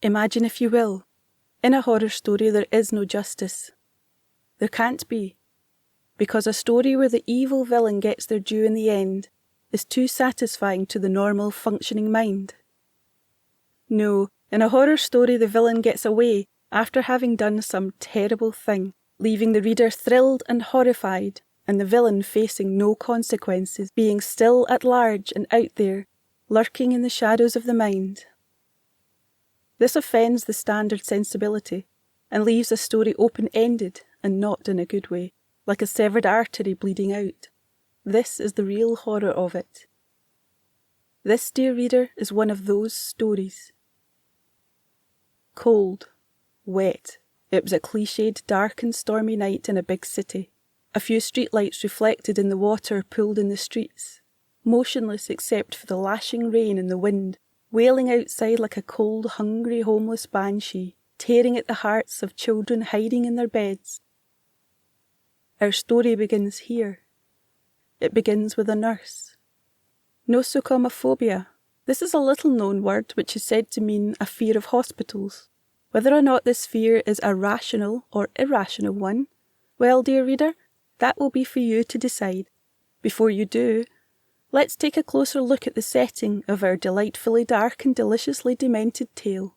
Imagine, if you will, in a horror story there is no justice. There can't be, because a story where the evil villain gets their due in the end is too satisfying to the normal functioning mind. No, in a horror story the villain gets away after having done some terrible thing, leaving the reader thrilled and horrified, and the villain facing no consequences, being still at large and out there, lurking in the shadows of the mind. This offends the standard sensibility, and leaves a story open-ended and not in a good way, like a severed artery bleeding out. This is the real horror of it. This, dear reader, is one of those stories. Cold, wet, it was a cliched dark and stormy night in a big city. A few streetlights reflected in the water pooled in the streets, motionless except for the lashing rain and the wind, wailing outside like a cold, hungry, homeless banshee, tearing at the hearts of children hiding in their beds. Our story begins here. It begins with a nurse. Nosocomophobia. This is a little-known word which is said to mean a fear of hospitals. Whether or not this fear is a rational or irrational one, well, dear reader, that will be for you to decide. Before you do, let's take a closer look at the setting of our delightfully dark and deliciously demented tale.